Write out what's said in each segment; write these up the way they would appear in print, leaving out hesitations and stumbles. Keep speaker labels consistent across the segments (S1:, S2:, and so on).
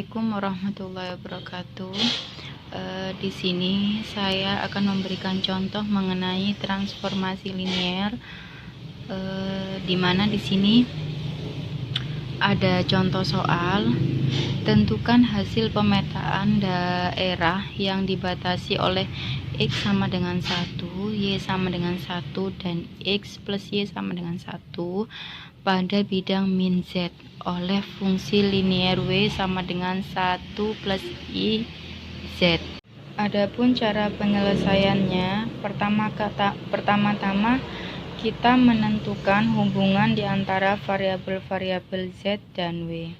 S1: Assalamualaikum warahmatullahi wabarakatuh. Di sini saya akan memberikan contoh mengenai transformasi linear, di mana di sini ada contoh soal. Tentukan hasil pemetaan daerah yang dibatasi oleh X sama dengan 1, Y sama dengan 1, dan X plus Y sama dengan 1 pada bidang min Z oleh fungsi linear W sama dengan 1 plus I Z. Adapun cara penyelesaiannya, pertama-tama kita menentukan hubungan di antara variabel-variabel Z dan W.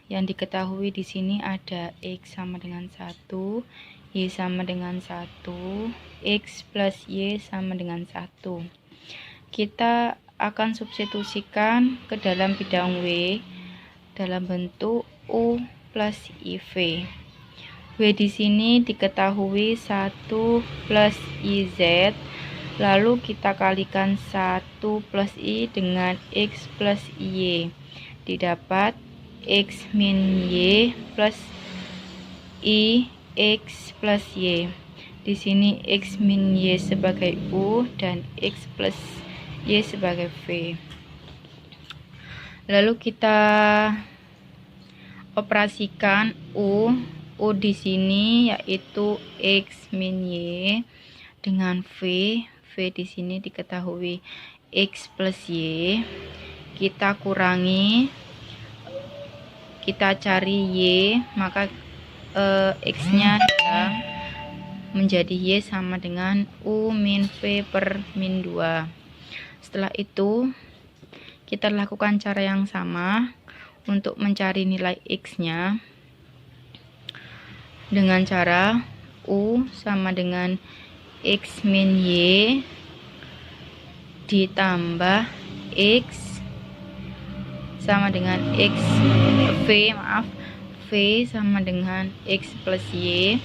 S1: Yang diketahui di sini ada X sama dengan 1, Y sama dengan 1, X plus Y sama dengan 1. Kita akan substitusikan ke dalam bidang W dalam bentuk U plus IV. W di sini diketahui 1 plus IZ, lalu kita kalikan 1 plus I dengan X plus Y, didapat X min Y plus I X plus Y. Di sini X min Y sebagai U dan X plus Y sebagai V. Lalu kita operasikan U di sini yaitu X min Y dengan V. V di sini diketahui X plus Y. Kita kurangi, kita cari Y, maka X-nya menjadi Y sama dengan U min V per min 2. Setelah itu kita lakukan cara yang sama untuk mencari nilai X-nya dengan cara U sama dengan X min Y ditambah X sama dengan V sama dengan X plus Y.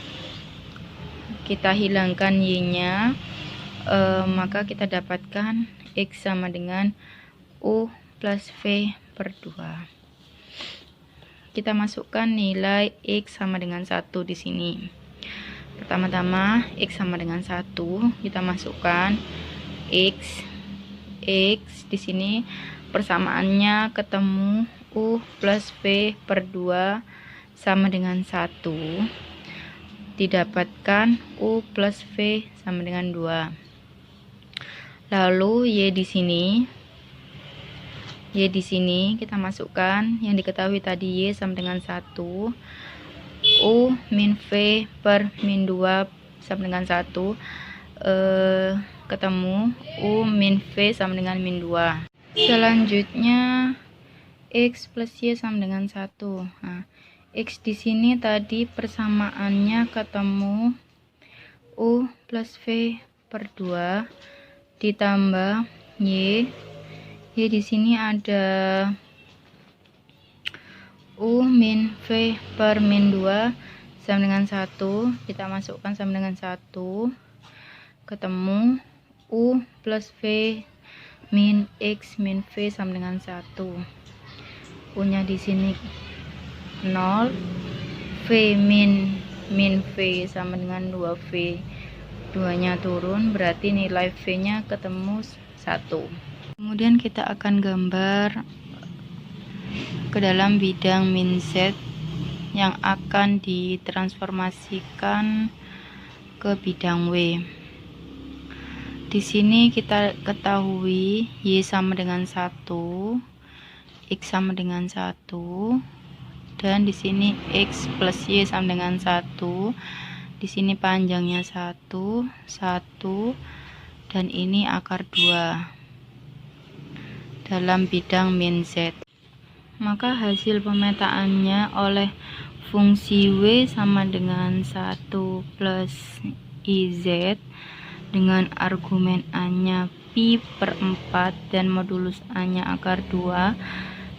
S1: Kita hilangkan Y-nya, maka kita dapatkan X sama dengan U plus V per 2. Kita masukkan nilai X sama dengan 1 di sini. Pertama-tama X sama dengan 1, kita masukkan X di sini persamaannya ketemu U plus V per 2 sama dengan 1, didapatkan U plus V sama dengan 2. Lalu Y di sini kita masukkan yang diketahui tadi Y sama dengan 1, U min V per min 2 sama dengan 1, ketemu U min V sama dengan min 2. Selanjutnya X plus Y sama dengan 1. Nah, X di sini tadi persamaannya ketemu U plus V per 2 ditambah Y di sini ada U min V per min 2 sama dengan 1, kita masukkan sama dengan 1, ketemu U plus V min X min V sama dengan 1. U nya di sini 0, V min V sama dengan 2V, 2 nya turun, berarti nilai V nya ketemu 1. Kemudian kita akan gambar ke dalam bidang min Z yang akan ditransformasikan ke bidang W. Di sini kita ketahui Y sama dengan 1, X sama dengan 1, dan di sini X plus Y sama dengan 1. Di sini panjangnya 1, dan ini akar 2 dalam bidang min Z. Maka hasil pemetaannya oleh fungsi W sama dengan 1 plus IZ dengan argumen A-nya pi per 4 dan modulus A-nya akar 2,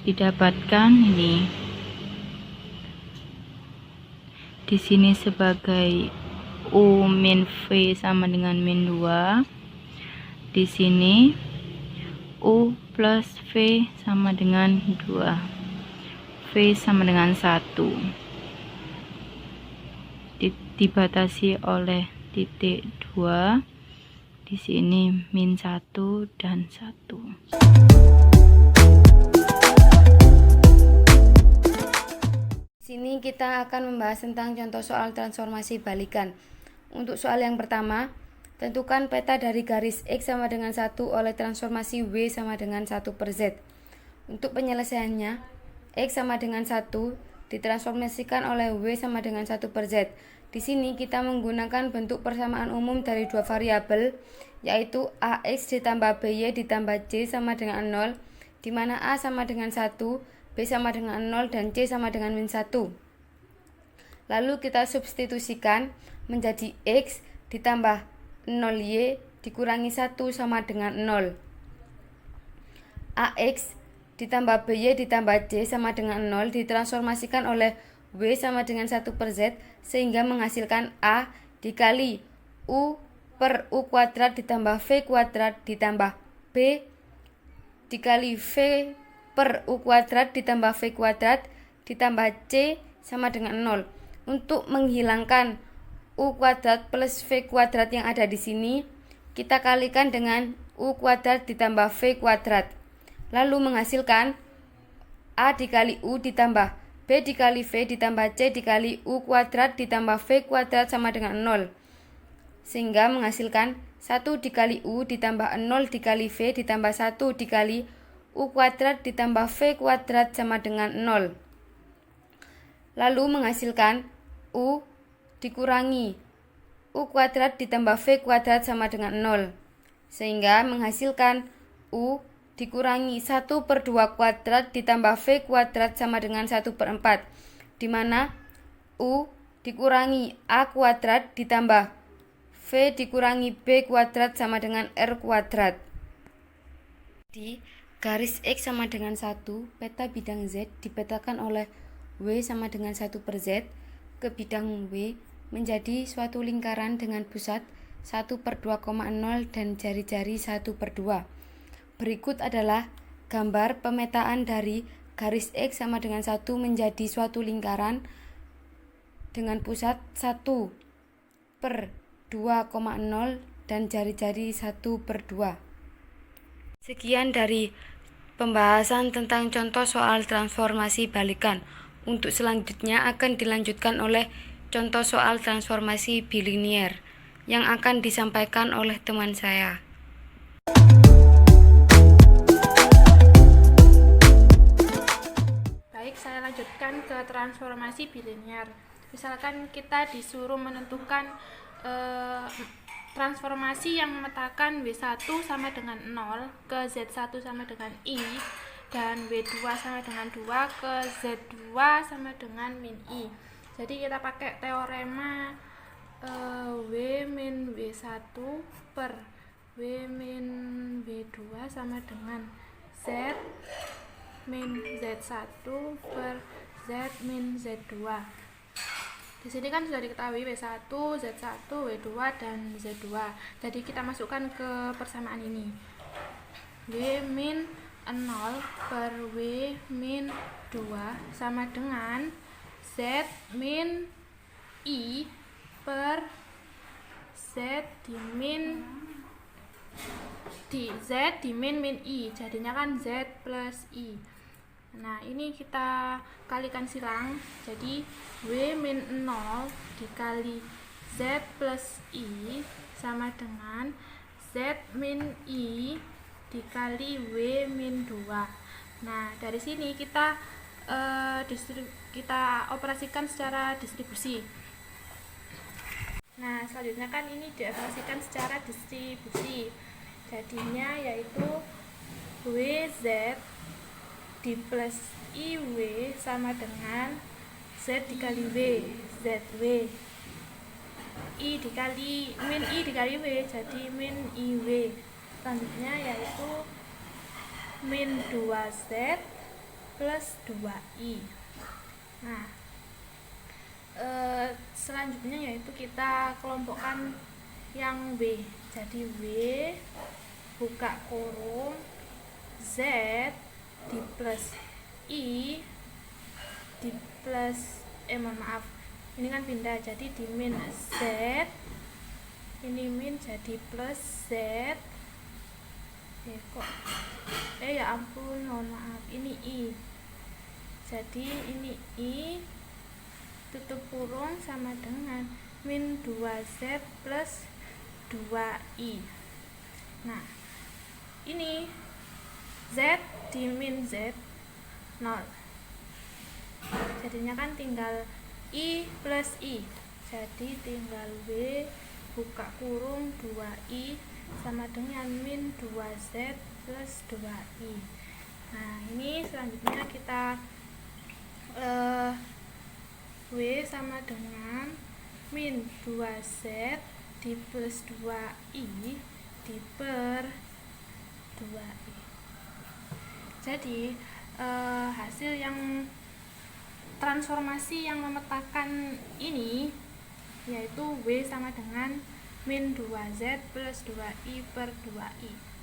S1: didapatkan ini. Di sini sebagai U min V sama dengan min 2. Di sini U plus V sama dengan 2. V V sama dengan 1. Dibatasi oleh titik 2. Di sini min 1 dan 1.
S2: Sini kita akan membahas tentang contoh soal transformasi balikan. Untuk soal yang pertama, tentukan peta dari garis X sama dengan 1 oleh transformasi W sama dengan 1 per Z. Untuk penyelesaiannya, X sama dengan 1 ditransformasikan oleh W sama dengan 1 per Z. Di sini kita menggunakan bentuk persamaan umum dari dua variabel, yaitu AX ditambah BY ditambah C sama dengan 0, di mana A sama dengan 1, B sama dengan 0, dan C sama dengan min 1. Lalu kita substitusikan menjadi X ditambah 0Y dikurangi 1 sama dengan 0. AX ditambah BY ditambah C sama dengan 0 ditransformasikan oleh W sama dengan 1 per Z, sehingga menghasilkan A dikali U per U kuadrat ditambah V kuadrat ditambah B dikali V per U kuadrat ditambah V kuadrat ditambah C sama dengan 0. Untuk menghilangkan U kuadrat plus V kuadrat yang ada di sini, kita kalikan dengan U kuadrat ditambah V kuadrat. Lalu menghasilkan A dikali U ditambah B dikali V ditambah C dikali U kuadrat ditambah V kuadrat sama dengan 0. Sehingga menghasilkan 1 dikali U ditambah 0 dikali V ditambah 1 dikali U kuadrat ditambah V kuadrat sama dengan 0. Lalu menghasilkan U dikurangi U kuadrat ditambah V kuadrat sama dengan 0. Sehingga menghasilkan U dikurangi 1 per 2 kuadrat ditambah V kuadrat sama dengan 1 per 4, di mana U dikurangi A kuadrat ditambah V dikurangi B kuadrat sama dengan R kuadrat. Di garis X sama dengan 1, peta bidang Z dipetakan oleh W sama dengan 1 per Z ke bidang W menjadi suatu lingkaran dengan pusat 1 per 2,0 dan jari-jari 1 per 2. Berikut adalah gambar pemetaan dari garis X sama dengan 1 menjadi suatu lingkaran dengan pusat 1 per 2,0 dan jari-jari 1 per 2. Sekian dari pembahasan tentang contoh soal transformasi balikan. Untuk selanjutnya akan dilanjutkan oleh contoh soal transformasi bilinier yang akan disampaikan oleh teman saya.
S3: Saya lanjutkan ke transformasi bilinier. Misalkan kita disuruh menentukan transformasi yang memetakan W1 sama dengan 0 ke Z1 sama dengan I dan W2 sama dengan 2 ke Z2 sama dengan min I. Jadi kita pakai teorema W min W1 per W min W2 sama dengan Z min Z1 per Z min Z2. Di sini kan sudah diketahui W1, Z1, W2 dan Z2. Jadi kita masukkan ke persamaan ini. W min 0 per W min 2 sama dengan Z min I per Z dimin Z dimin min I. Jadinya kan Z plus I. Nah, ini kita kalikan silang. Jadi W min 0 dikali Z plus I sama dengan Z min I dikali W min 2. Nah, dari sini kita operasikan secara distribusi. Nah, selanjutnya kan ini dioperasikan secara distribusi. Jadinya yaitu WZ di plus IW sama dengan Z dikali W, ZW. I dikali min I dikali W, jadi min IW. Selanjutnya yaitu min 2Z plus 2I. Nah, selanjutnya yaitu kita kelompokkan yang W. Jadi W buka kurung Z di plus I di plus mohon maaf, ini kan pindah jadi di min Z, ini min jadi plus Z. Kok ya ampun, mohon maaf, ini I, jadi ini I tutup kurung sama dengan min 2Z plus 2I. Nah, ini Z di min Z 0, jadinya kan tinggal I plus I, jadi tinggal W buka kurung 2I sama dengan min 2Z plus 2I. Nah, ini selanjutnya kita W sama dengan min 2Z di plus 2I di per 2I. Jadi hasil yang transformasi yang memetakan ini yaitu W sama dengan min 2Z plus 2I per 2I.